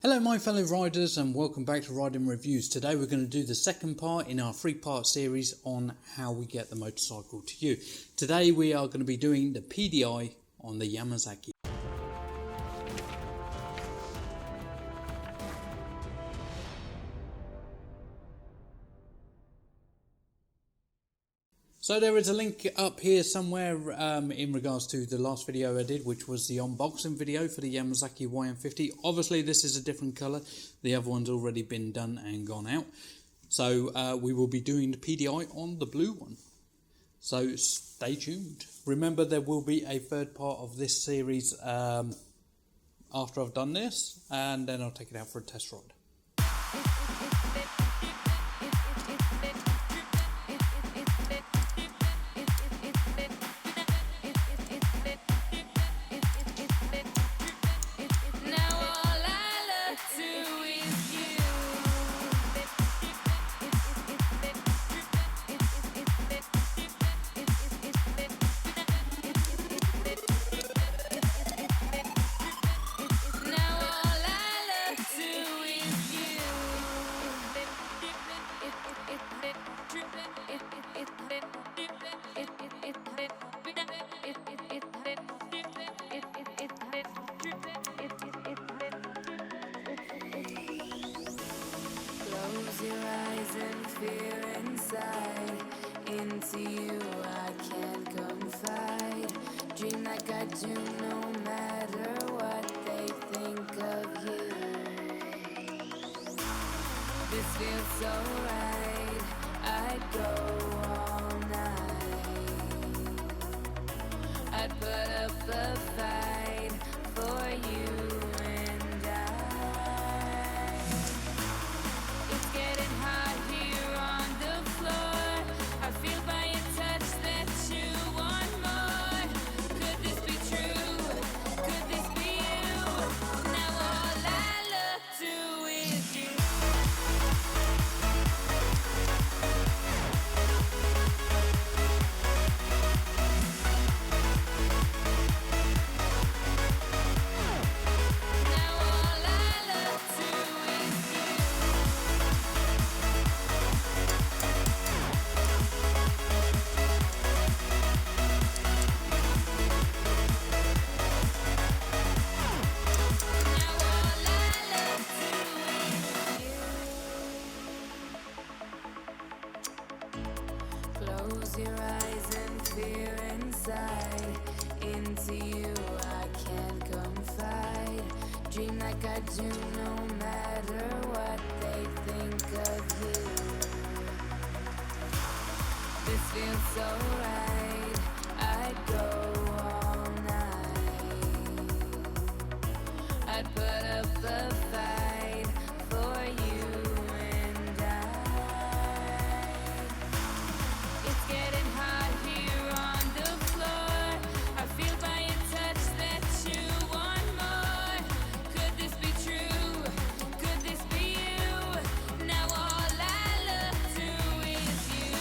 Hello my fellow riders and welcome back to Riding Reviews. Today we're going to do the second part in our 3-part series on how we get the motorcycle to you. Today we are going to be doing the PDI on the Yamazaki. So there is a link up here somewhere in regards to the last video I did, which was the unboxing video for the Yamazaki YM50. Obviously this is a different colour, the other one's already been done and gone out. So we will be doing the PDI on the blue one. So stay tuned. Remember there will be a third part of this series after I've done this, and then I'll take it out for a test ride. Close your eyes and fear inside. Into you I can confide. Dream like I do no matter what they think of you. This feels so right, I'd go all night. I'd put up a fight for you. Close your eyes and fear inside. Into you I can confide. Dream like I do no matter what they think of you. This feels so right, I'd go all night. I'd put up a fight for you. Getting hot here on the floor. I feel by your touch that you want more. Could this be true? Could this be you? Now all I look to is you.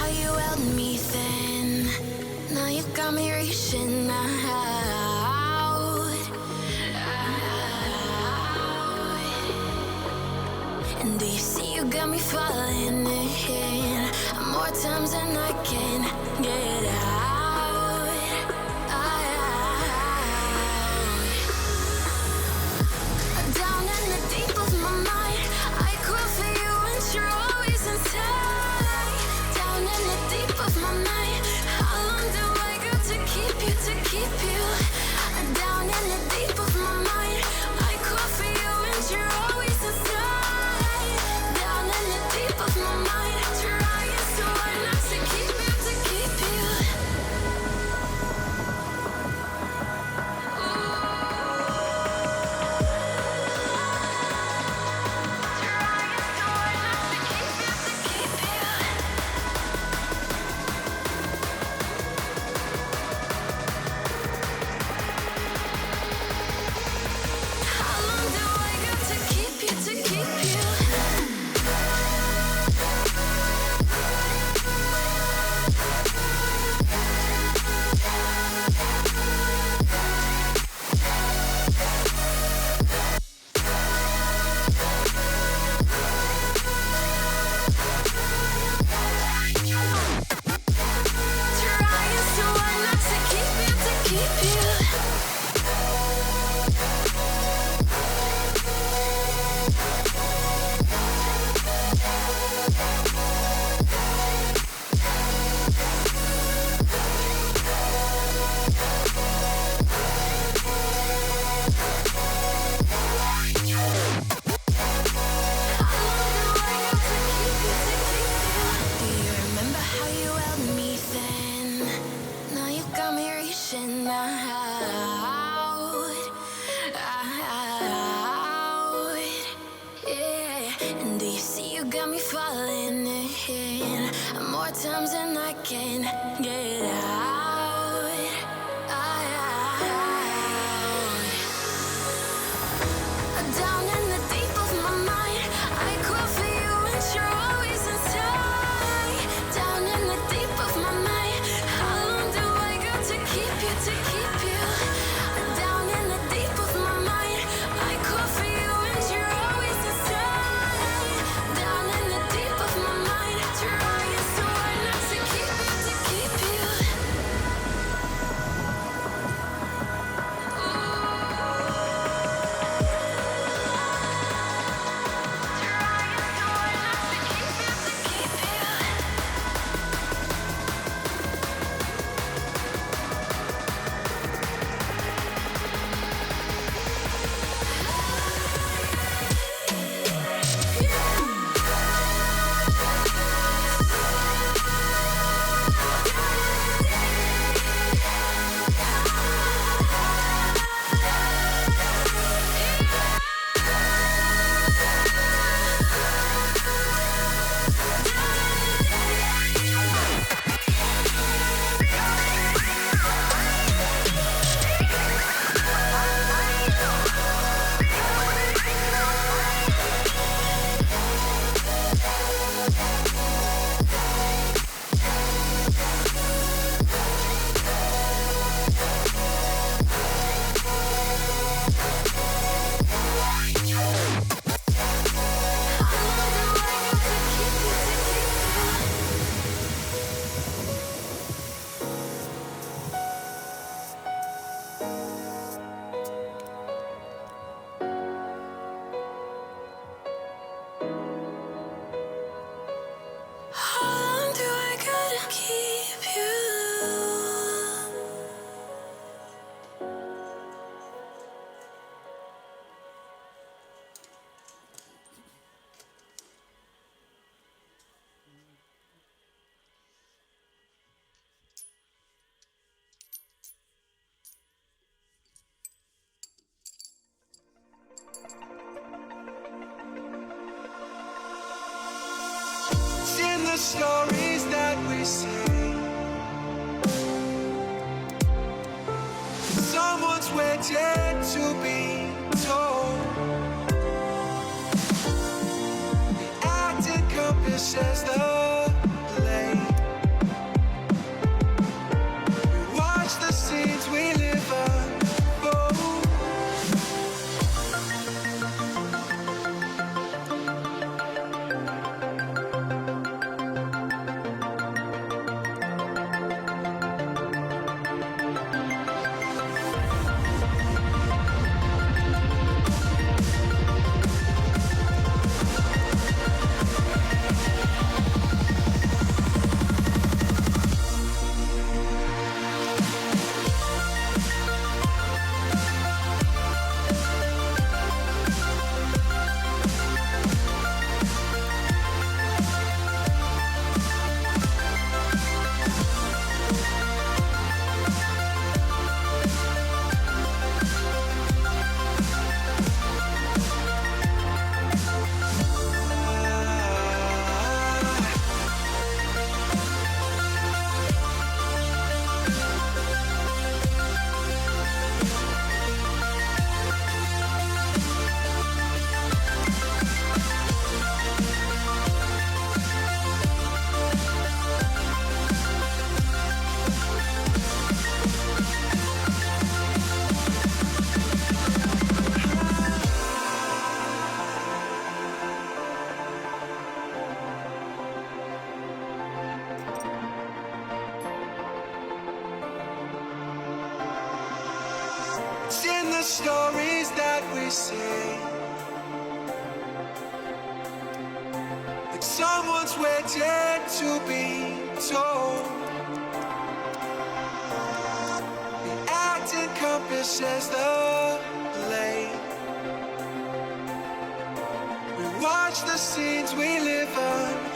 how you held me then. Now you got me reaching out. And do you see you got me falling in more times than I can get out. Down in the deep of my mind, I crawl for you and you're always inside. Down in the deep of my mind, how long do I got to keep you, to keep you? Down in the deep of my mind, I crawl for you and you're always inside. Down in the deep of my mind, trying so hard not to keep you, to keep you. How long do I got to keep you, to keep you? Trying so hard not to keep you, to keep you. Do you remember how you held me then? Now you got me reaching out. Yeah. And do you see you got me falling in more times than I can get out. Down in the deep of my mind, I crawl for you and you're always inside. Down in the deep of my mind, how long do I got to keep you, to keep you? Down in the deep of my mind, I crawl for you and you're always inside. Down in the deep of my mind, trying so hard not to keep you, to keep you. How long do I gotta keep you? In the stories that we see, someone's waiting to be told. Acting compasses the blame. in the stories that we say. Like someone's waiting to be told. The act encompasses the play. We watch the scenes we live unfold.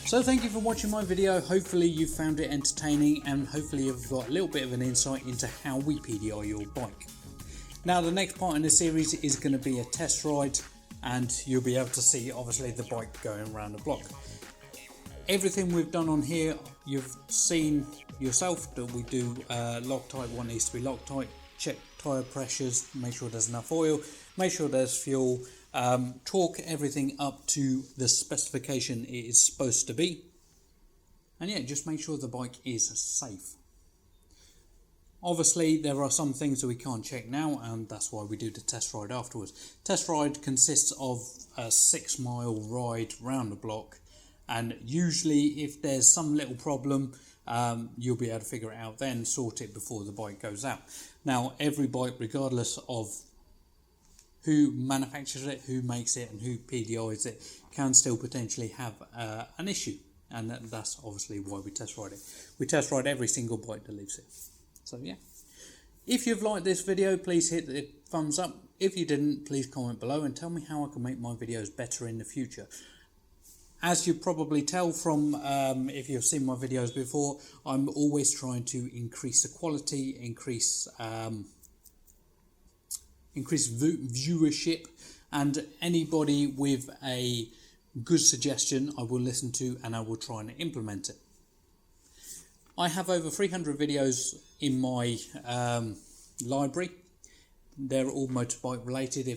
So thank you for watching my video. Hopefully you found it entertaining, and hopefully you've got a little bit of an insight into how we PDI your bike. Now the next part in the series is going to be a test ride, and you'll be able to see obviously the bike going around the block. Everything we've done on here, you've seen yourself that we do Loctite. One needs to be Loctite. Check tyre pressures, make sure there's enough oil, make sure there's fuel, torque everything up to the specification it is supposed to be, and yeah, just make sure the bike is safe. Obviously there are some things that we can't check now, and that's why we do the test ride afterwards. Test ride consists of a 6-mile ride round the block, and usually if there's some little problem, you'll be able to figure it out then, sort it before the bike goes out. Now every bike, regardless of who manufactures it, who makes it and who PDIs it, can still potentially have an issue, and that's obviously why we test ride it. We test ride every single bike that leaves it. So yeah, if you've liked this video, please hit the thumbs up. If you didn't, please comment below and tell me how I can make my videos better in the future. As you probably tell from if you've seen my videos before, I'm always trying to increase the quality, increase viewership, and anybody with a good suggestion I will listen to and I will try and implement it. I have over 300 videos in my library. They're all motorbike related.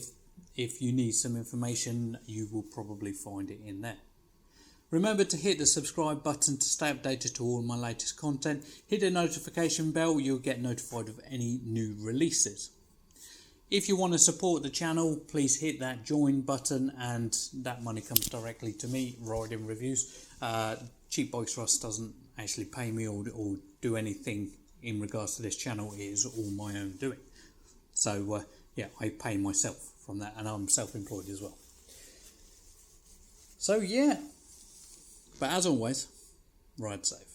If you need some information, you will probably find it in there. Remember to hit the subscribe button to stay updated to all my latest content. Hit the notification bell, you'll get notified of any new releases. If you want to support the channel, please hit that join button, and that money comes directly to me, riding reviews. Cheap Bikes for Us doesn't actually pay me or do anything in regards to this channel. It is all my own doing. So yeah, I pay myself from that, and I'm self-employed as well. So yeah. But as always, ride safe.